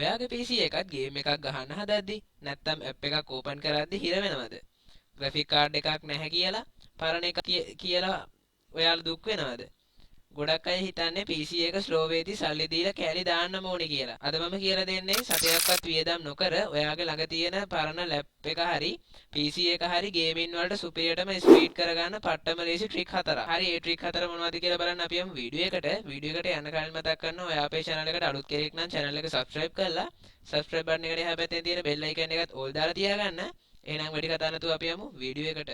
ඔයාගේ PC එකත් game එකක් ගහන්න හදද්දි නැත්නම් ඇප් එකක් ඕපන් කරද්දි හිර වෙනවද? ග්‍රැෆික් කාඩ් එකක් නැහැ කියලා පරණ එක කියලා ඔයාලා දුක් වෙනවද? ගොඩක් අය හිතන්නේ PC එක ස්ලෝ වේදී සල්ලි දීලා කෑලි දාන්නම ඕනේ කියලා. අද මම කියලා දෙන්නේ සතයක්වත් වියදම් නොකර ඔයාගේ ළඟ තියෙන පරණ ලැප් එක හරි PC එක හරි ගේමින් වලට සුපිරියටම ස්පීඩ් කරගන්න පට්ටම ලේසි ට්‍රික් හතරක්. හරි ඒ ට්‍රික් හතර මොනවද කියලා බලන්න අපි යමු වීඩියෝ එකට. වීඩියෝ එකට යන්න කලින් මතක් කරනවා ඔයා අපේ channel එකට අලුත් කෙනෙක් නම් channel එක subscribe කරලා subscribe button එකට එහා පැත්තේ තියෙන bell icon එකත් all දාලා තියාගන්න. එහෙනම් වැඩි කතා නැතුව අපි යමු වීඩියෝ එකට.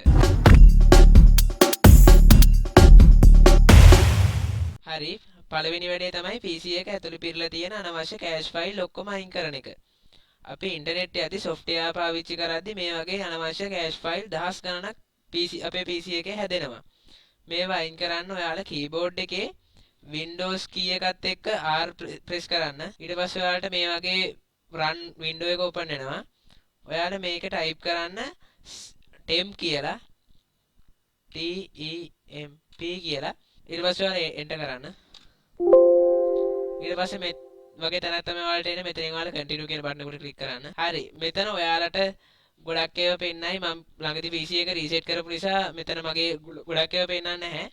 හරි පළවෙනි වැඩේ තමයි PC එක ඇතුළේ පිරලා තියෙන අනවශ්‍ය කෑෂ් ෆයිල් ඔක්කොම අයින් කරන එක. අපි ඉන්ටර්නෙට් යද්දී software පාවිච්චි කරද්දී මේ වගේ අනවශ්‍ය කෑෂ් ෆයිල් දහස් ගණනක් අපේ PC එකේ හැදෙනවා. මේවා අයින් කරන්න ඔයාලා keyboard එකේ Windows key එකත් එක්ක R press කරන්න. ඊට පස්සේ ඔයාලට මේ වගේ run window එක open වෙනවා. ඔයාලා මේක type කරන්න temp කියලා TEMP කියලා ඊට පස්සේ ඔයාලා එන්ටර් කරන්න. ඊට පස්සේ මේ වගේ තැනක් තමයි ඔයාලට එන්නේ. මෙතනින් ඔයාලා continue කියන බටන් එකට ක්ලික් කරන්න. හරි. මෙතන ඔයාලට ගොඩක් ඒවා පෙන්නයි. මම ළඟදී PC එක රීසෙට් කරපු නිසා මෙතන මගේ ගොඩක් ඒවා පෙන්නන්නේ නැහැ.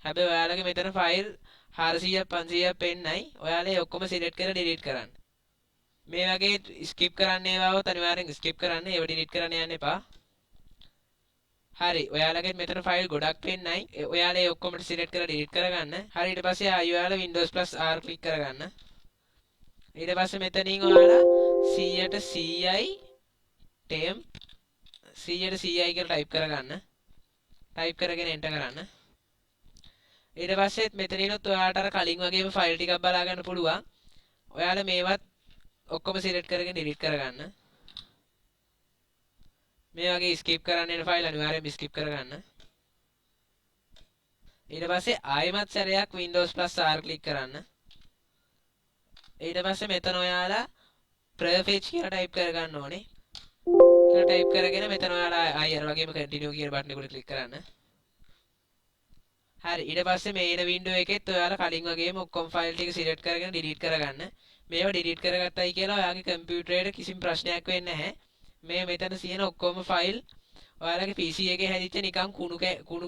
හැබැයි ඔයාලගේ මෙතන ෆයිල් 400ක් 500ක් පෙන්නයි. ඔයාලා ඒ ඔක්කොම සිලෙක්ට් කරලා ඩිලීට් කරන්න. මේ වගේ ස්කිප් කරන්න ඒවාවත් අනිවාර්යෙන් ස්කිප් කරන්න. ඒව ඩිලීට් කරන්න යන්න එපා. හරි ඔයාලගේ මෙතන ෆයිල් ගොඩක් පෙන්නයි. ඔයාලා ඒ ඔක්කොම සිලෙක්ට් කරලා ඩිලීට් කරගන්න. හරි ඊට පස්සේ ඔයාලා Windows +R ක්ලික් කරගන්න. ඊට පස්සේ මෙතනින් ඔයාලා 100ට 100යි temp 100ට 100යි කියලා ටයිප් කරගන්න. ටයිප් කරගෙන එන්ටර් කරන්න. ඊට පස්සේ මෙතනිනුත් ඔයාලට අර කලින් වගේම ෆයිල් ටිකක් බලා ගන්න පුළුවන්. ඔයාලා මේවත් ඔක්කොම සිලෙක්ට් කරගෙන ඩිලීට් කරගන්න. මේ වගේ ස්කිප් කරන්න එන ෆයිල් අනිවාර්යයෙන්ම ස්කිප් කරගන්න. ඊට පස්සේ ආයෙමත් සැරයක් Windows +R ක්ලික් කරන්න. ඊට පස්සේ මෙතන ඔයාලා prefetch කියලා ටයිප් කරගන්න ඕනේ. කියලා ටයිප් කරගෙන මෙතන ඔයාලා ආයෙ අර වගේම continue කියන බටන් එකට ක්ලික් කරන්න. හරි ඊට පස්සේ මේ එන window එකෙත් ඔයාලා කලින් වගේම ඔක්කොම ෆයිල් ටික සිලෙක්ට් කරගෙන delete කරගන්න. මේවා delete කරගත්තයි කියලා ඔයාගේ කම්පියුටරේට කිසිම ප්‍රශ්නයක් වෙන්නේ නැහැ. මේ මෙතන තියෙන ඔක්කොම ෆයිල් ඔයාලගේ PC එකේ හැදිච්ච නිකන් කුණු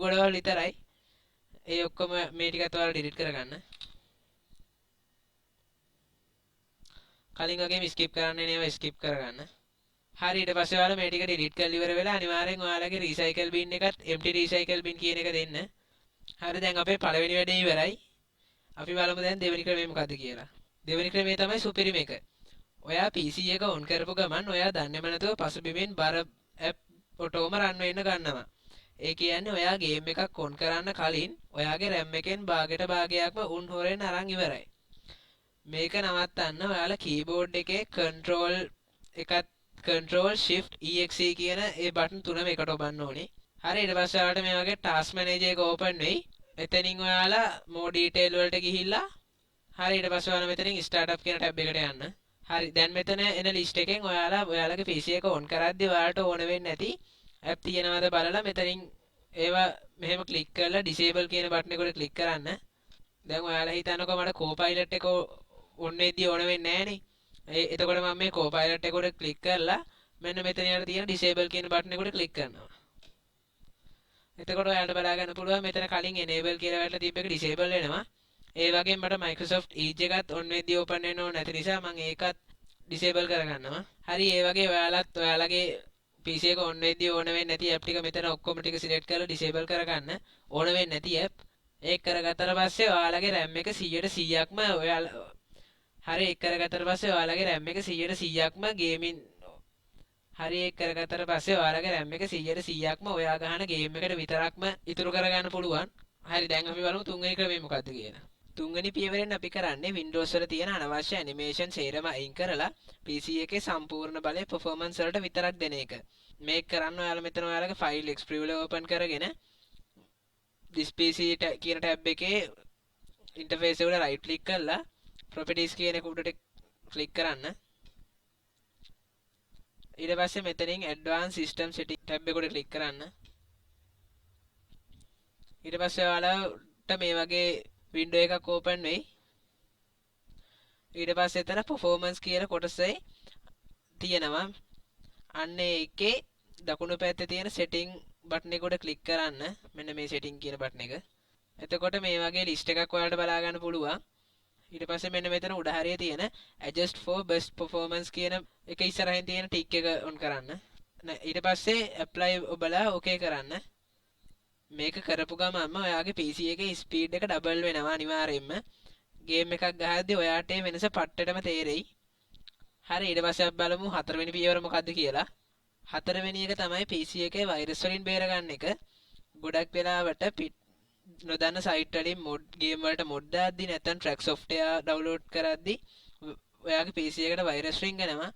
ගොඩවල් විතරයි. ඒ ඔක්කොම මේ ටිකත් ඔයාලා delete කරගන්න. කලින් වගේම skip කරන්න නේව skip කරගන්න. හරි ඊට පස්සේ ඔයාලා මේ ටික delete කරලා ඉවර වෙලා අනිවාර්යෙන් ඔයාලගේ recycle bin එකත් empty recycle bin කියන එක දෙන්න. හරි දැන් අපේ පළවෙනි වැඩේ ඉවරයි. අපි බලමු දැන් දෙවෙනි ක්‍රමය මොකද්ද කියලා. දෙවෙනි ක්‍රමය තමයි සුපිරිම එක. ඔයා PC එක on කරපු ගමන් ඔයා දන්නේම නැතුව පසුබිමින් බර app ඔටෝම රන් වෙන්න ගන්නවා. ඒ කියන්නේ ඔයා ගේම් එකක් on කරන්න කලින් ඔයාගේ RAM එකෙන් භාගයට භාගයක්ම උන් හොරෙන් අරන් ඉවරයි. මේක නවත්තන්න ඔයාලා keyboard එකේ control shift exe කියන ඒ බටන් තුනම එකට ඔබන්න ඕනේ. හරි ඊට පස්සේ ඔයාලට මේ වගේ task manager එක open වෙයි. එතනින් ඔයාලා more detail වලට ගිහිල්ලා හරි ඊට පස්සේ ඔයාලා මෙතනින් startup කියන tab එකට යන්න. හරි දැන් මෙතන එන list එකෙන් ඔයාලා ඔයාලගේ PC එක on කරද්දී ඔයාලට ඕන වෙන්නේ නැති app තියෙනවද බලලා මෙතනින් ඒවා මෙහෙම ක්ලික් කරලා disable කියන බටන් එකට ක්ලික් කරන්න. දැන් ඔයාලා හිතනකො මට Copilot එක on වෙද්දී ඕන වෙන්නේ නැහනේ. එතකොට මම මේ Copilot එකට ක්ලික් කරලා මෙන්න මෙතන යට තියෙන disable කියන බටන් එකට ක්ලික් කරනවා. එතකොට ඔයාලට බලා ගන්න පුළුවන් මෙතන කලින් enable කියලා වැටලා තිබ්බ එක disable වෙනවා. ඒ වගේම මට Microsoft Edge එකත් on වෙද්දී open වෙන්න ඕන නැති නිසා මම ඒකත් disable කරගන්නවා. හරි ඒ වගේ ඔයාලත් ඔයාලගේ PC එක on වෙද්දී ඕන වෙන්නේ නැති app ටික මෙතන ඔක්කොම ටික select කරලා disable කරගන්න. ඕන වෙන්නේ නැති app. ඒක කරගත්තට පස්සේ ඔයාලගේ RAM එක 100ට 100ක්ම ඔයාලා හරි ඒක කරගත්තට පස්සේ ඔයාලගේ RAM එක 100ට 100ක්ම ගේමින් හරි ඒක කරගත්තට පස්සේ ඔයාලගේ RAM එක 100ට 100ක්ම ඔයා ගහන ගේම් එකට විතරක්ම ඉතුරු කරගන්න පුළුවන්. හරි දැන් අපි බලමු තුන්වෙනි ක්‍රමය මොකක්ද කියලා. තුන්වෙනි පියවරෙන් අපි කරන්නේ Windows වල තියෙන අනවශ්‍ය animation සේරම අයින් කරලා PC එකේ සම්පූර්ණ බලය performance වලට විතරක් දෙන එක. මේක කරන්න ඔයාලා මෙතන ඔයාලගේ file explorer open කරගෙන this PC කියන tab එකේ interface එකට right click කරලා properties කියන එක උඩට click කරන්න. ඊට පස්සේ මෙතනින් advanced system setting tab එකට click කරන්න. ඊට පස්සේ ඔයාලට මේ වගේ window එකක් open වෙයි. ඊට පස්සේ එතන performance කියලා කොටසයි තියෙනවා. අන්න ඒකේ දකුණු පැත්තේ තියෙන setting බටන් එක උඩ ක්ලික් කරන්න. මෙන්න මේ setting කියන බටන් එක. එතකොට මේ වගේ list එකක් ඔයාලට බලා ගන්න පුළුවන්. ඊට පස්සේ මෙන්න මෙතන උඩ හරිය තියෙන adjust for best performance කියන එක ඉස්සරහින් තියෙන ටික් එක on කරන්න. ඊට පස්සේ apply ඔබලා okay කරන්න. මේක කරපු ගමන්ම ඔයාගේ PC එකේ ස්පීඩ් එක ඩබල් වෙනවා අනිවාර්යයෙන්ම. ගේම් එකක් ගහද්දී ඔයාට මේ වෙනස පට්ටටම තේරෙයි. හරි ඊට පස්සේ අපි බලමු හතරවෙනි පියවර මොකද්ද කියලා. හතරවෙනි එක තමයි PC එකේ වෛරස් වලින් බේරගන්න එක. ගොඩක් වෙලාවට නොදන්න සයිට් වලින් මොඩ් ගේම් වලට මොඩ් දාද්දි නැත්නම් ට්‍රැක් සොෆ්ට්වෙයාර් ඩවුන්ලෝඩ් කරද්දි ඔයාගේ PC එකට වෛරස් රින්ගනවා.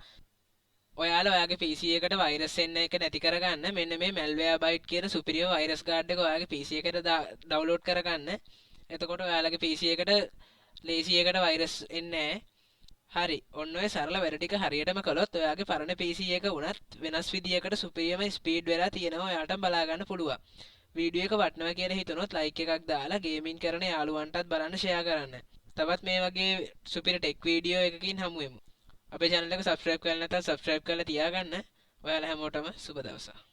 ඔයාලා ඔයාගේ PC එකට වෛරස් එන්න එක නැති කරගන්න මෙන්න මේ Malwarebytes කියන superior virus guard එක ඔයාගේ PC එකට ඩවුන්ලෝඩ් කරගන්න. එතකොට ඔයාලගේ PC එකට ලේසියකට වෛරස් එන්නේ නැහැ. හරි ඔන්න ඔය සරල වැඩ ටික හරියටම කළොත් ඔයාගේ පරණ PC එක වුණත් වෙනස් විදියකට superior ස්පීඩ් වෙලා තියෙනවා ඔයාට බලා ගන්න පුළුවන්. වීඩියෝ එක වටනවා කියලා හිතනොත් ලයික් එකක් දාලා ගේමින් කරන යාළුවන්ටත් බලන්න ෂෙයා කරන්න. තවත් මේ වගේ superior tech වීඩියෝ එකකින් හමු වෙමු. අපේ channel එක subscribe කරලා නැත්නම් subscribe කරලා තියාගන්න. ඔයාලා හැමෝටම සුබ දවසක්.